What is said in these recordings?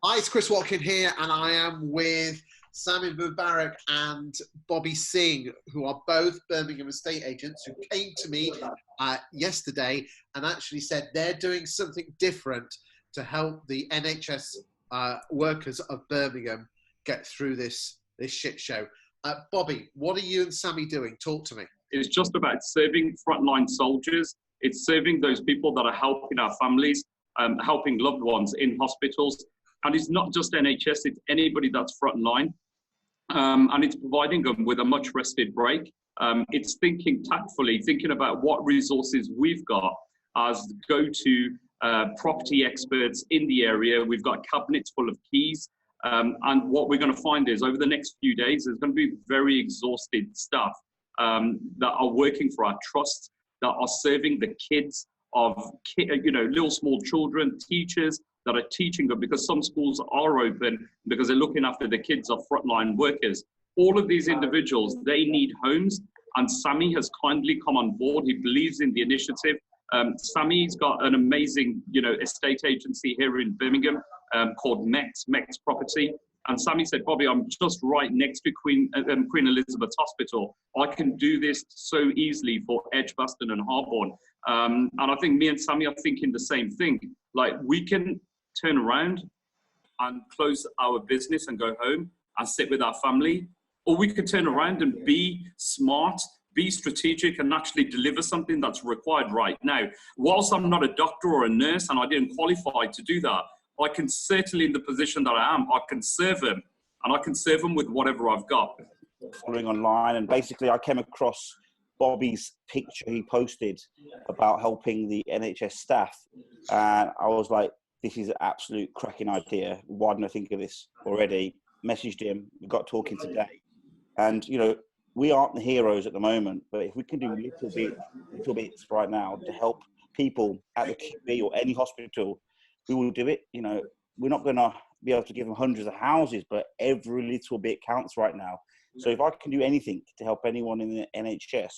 Hi, it's Chris Watkin here, and I am with Sami Murbarak and Bobby Singh, who are both Birmingham estate agents, who came to me yesterday and actually said they're doing something different to help the NHS workers of Birmingham get through this shit show. Bobby, what are you and Sami doing? Talk to me. It's just about serving frontline soldiers. It's serving those people that are helping our families, helping loved ones in hospitals. And it's not just NHS, it's anybody that's frontline. And it's providing them with a much rested break. It's thinking tactfully, thinking about what resources we've got as go-to property experts in the area. We've got cabinets full of keys. And what we're going to find is over the next few days, there's going to be very exhausted staff that are working for our trusts, that are serving the kids of, little small children, teachers that are teaching them, because some schools are open because they're looking after the kids of frontline workers. All of these individuals, they need homes, and Sami has kindly come on board. He believes in the initiative. Sami's got an amazing, estate agency here in Birmingham called MECS Property. And Sami said, Bobby, I'm just right next to Queen Elizabeth's Hospital. I can do this so easily for Edgbaston and Harborne. And I think me and Sami are thinking the same thing. Like, we can turn around and close our business and go home and sit with our family, or we could turn around and be smart, be strategic, and actually deliver something that's required right now. Whilst I'm not a doctor or a nurse and I didn't qualify to do that, I can certainly, in the position that I am, I can serve them, and I can serve them with whatever I've got. Following online, and basically I came across Bobby's picture he posted about helping the NHS staff, and I was like, this is an absolute cracking idea. Why didn't I think of this already? Messaged him, we got talking today, and we aren't the heroes at the moment, but if we can do little bits right now to help people at the QB or any hospital, we will do it. We're not going to be able to give them hundreds of houses, but every little bit counts right now. So if I can do anything to help anyone in the NHS,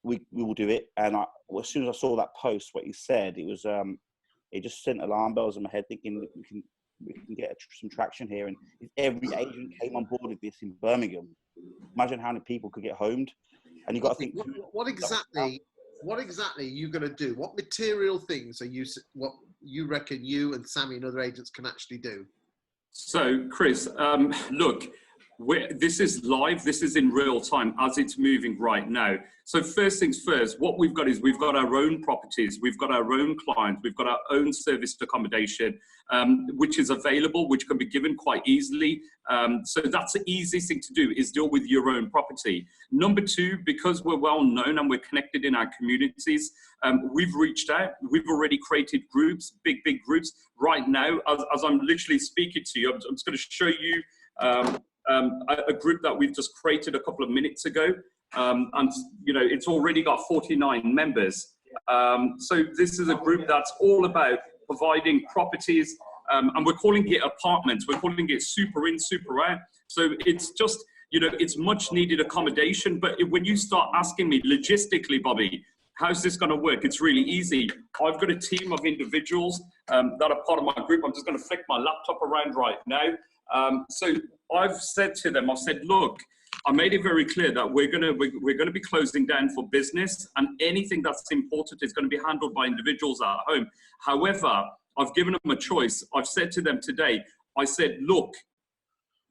we will do it. And as soon as I saw that post, what he said, it was it just sent alarm bells in my head, thinking we can get some traction here. And if every agent came on board with this in Birmingham, imagine how many people could get homed. And you've got to think, what exactly are you going to do? What material things what you reckon you and Sami and other agents can actually do? So, Chris, look, this is live. This is in real time as it's moving right now. So first things first, what we've got is we've got our own properties. We've got our own clients. We've got our own serviced accommodation, which is available, which can be given quite easily. So that's the easiest thing to do, is deal with your own property. Number two, because we're well known and we're connected in our communities, we've reached out. We've already created groups, big groups. Right now, as I'm literally speaking to you, I'm just going to show you a group that we've just created a couple of minutes ago, and it's already got 49 members. So this is a group that's all about providing properties, and we're calling it apartments. We're calling it super in, super out. So it's just, it's much needed accommodation. But when you start asking me logistically, Bobby, how's this going to work? It's really easy. I've got a team of individuals that are part of my group. I'm just going to flick my laptop around right now. So I've said to them, look, I made it very clear that we're going to be closing down for business, and anything that's important is going to be handled by individuals at home. However, I've given them a choice. I've said to them today, I said, look,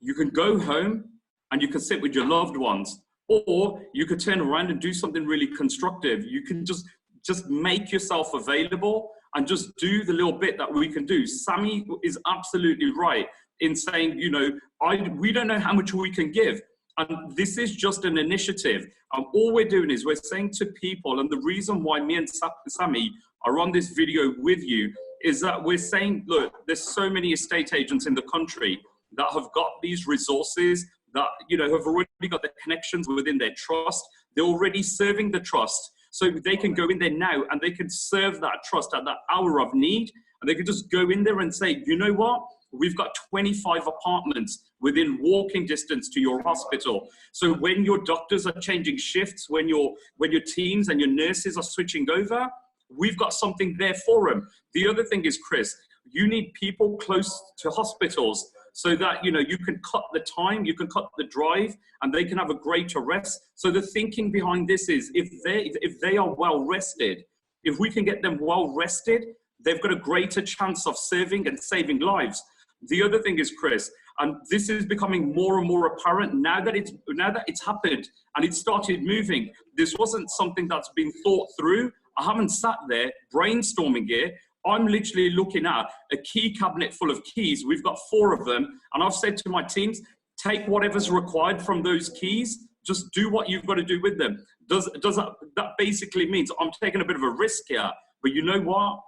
you can go home and you can sit with your loved ones, or you could turn around and do something really constructive. You can just make yourself available and just do the little bit that we can do. Sami is absolutely right in saying, we don't know how much we can give. And this is just an initiative. And all we're doing is we're saying to people, and the reason why me and Sami are on this video with you is that we're saying, look, there's so many estate agents in the country that have got these resources, that, have already got the connections within their trust. They're already serving the trust. So they can go in there now and they can serve that trust at that hour of need. And they can just go in there and say, you know what? We've got 25 apartments within walking distance to your hospital. So when your doctors are changing shifts, when your teams and your nurses are switching over, we've got something there for them. The other thing is, Chris, You need people close to hospitals so that, you know, you can cut the time, you can cut the drive, and they can have a greater rest. So the thinking behind this is if they are well rested, if we can get them well rested, they've got a greater chance of serving and saving lives. The other thing is, Chris, and this is becoming more and more apparent now that it's happened and it started moving. This wasn't something that's been thought through. I haven't sat there brainstorming it. I'm literally looking at a key cabinet full of keys. We've got 4 of them. And I've said to my teams, take whatever's required from those keys. Just do what you've got to do with them. That basically means I'm taking a bit of a risk here. But you know what?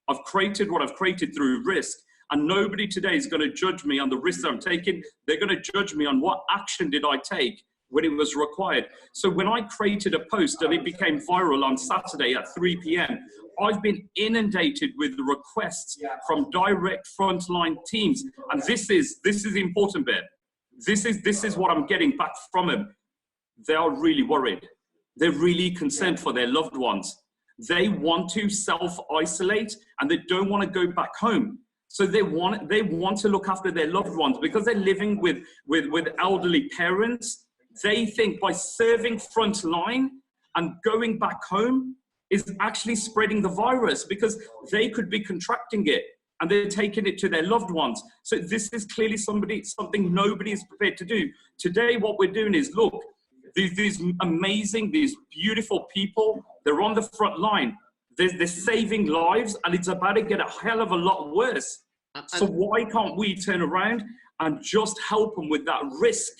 I've created what I've created through risk. And nobody today is going to judge me on the risk that I'm taking. They're going to judge me on what action did I take when it was required. So when I created a post and it became viral on Saturday at 3 p.m., I've been inundated with requests from direct frontline teams. And this is the important bit. This is what I'm getting back from them. They are really worried. They're really concerned for their loved ones. They want to self-isolate and they don't want to go back home. So they want to look after their loved ones because they're living with elderly parents. They think by serving frontline and going back home is actually spreading the virus because they could be contracting it and they're taking it to their loved ones. So this is clearly something nobody is prepared to do. Today, what we're doing is, look, these amazing, these beautiful people, they're on the front line. They're saving lives and it's about to get a hell of a lot worse. So why can't we turn around and just help them with that risk?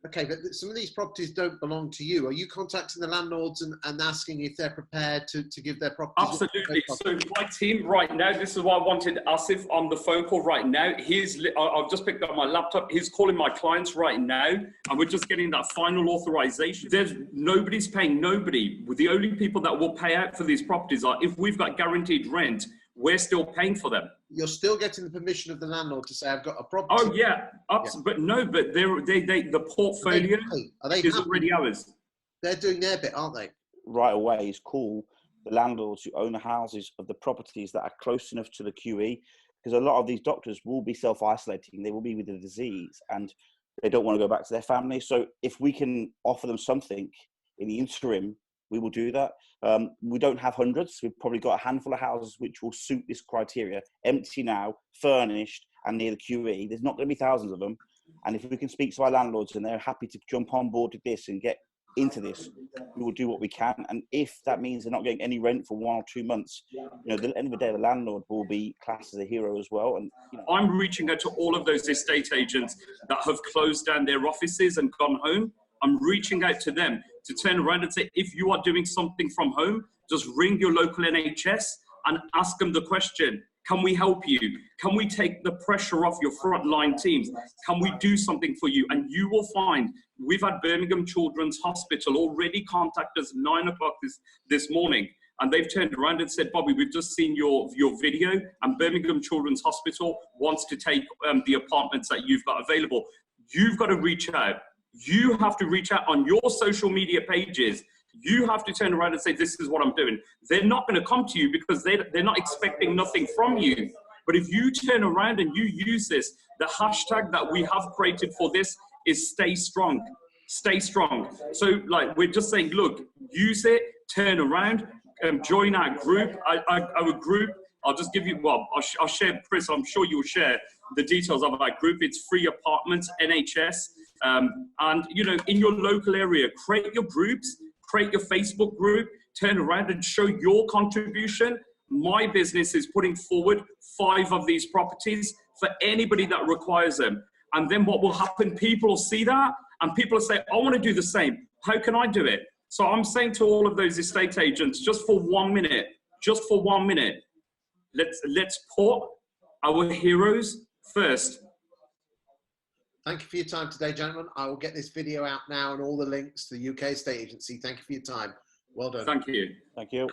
Okay, but some of these properties don't belong to you. Are you contacting the landlords and asking if they're prepared to give their properties? Absolutely. So my team right now, this is why I wanted Asif on the phone call right now. I've just picked up my laptop. He's calling my clients right now, and we're just getting that final authorization. Nobody's paying nobody. The only people that will pay out for these properties are if we've got guaranteed rent, we're still paying for them. You're still getting the permission of the landlord to say, I've got a property. Oh, yeah. But no, but the portfolio is already ours. They're doing their bit, aren't they? Right away is call the landlords who own the houses of the properties that are close enough to the QE, because a lot of these doctors will be self-isolating. They will be with the disease and they don't want to go back to their family. So if we can offer them something in the interim, we will do that. We don't have hundreds. We've probably got a handful of houses which will suit this criteria. Empty now, furnished, and near the QE. There's not going to be thousands of them. And if we can speak to our landlords and they're happy to jump on board with this and get into this, we will do what we can. And if that means they're not getting any rent for 1 or 2 months, you know, at the end of the day, the landlord will be classed as a hero as well. And you know, I'm reaching out to all of those estate agents that have closed down their offices and gone home. I'm reaching out to them to turn around and say, if you are doing something from home, just ring your local NHS and ask them the question, can we help you? Can we take the pressure off your frontline teams? Can we do something for you? And you will find, we've had Birmingham Children's Hospital already contact us 9 o'clock this morning. And they've turned around and said, Bobby, we've just seen your video and Birmingham Children's Hospital wants to take the apartments that you've got available. You've got to reach out. You have to reach out on your social media pages. You have to turn around and say, this is what I'm doing. They're not going to come to you because they're not expecting nothing from you. But if you turn around and you use this, the hashtag that we have created for this is stay strong. Stay strong. So like, we're just saying, look, use it, turn around, join our group. Our group, I'll just give you, well, I'll share, Chris, I'm sure you'll share the details of our group. It's Free Apartments, NHS. And, you know, in your local area, create your groups, create your Facebook group, turn around and show your contribution. My business is putting forward 5 of these properties for anybody that requires them. And then what will happen, people will see that and people will say, I want to do the same. How can I do it? So I'm saying to all of those estate agents, just for 1 minute, let's put our heroes first. Thank you for your time today, gentlemen. I will get this video out now and all the links to the UK Estate Agency. Thank you for your time. Well done. Thank you. Thank you.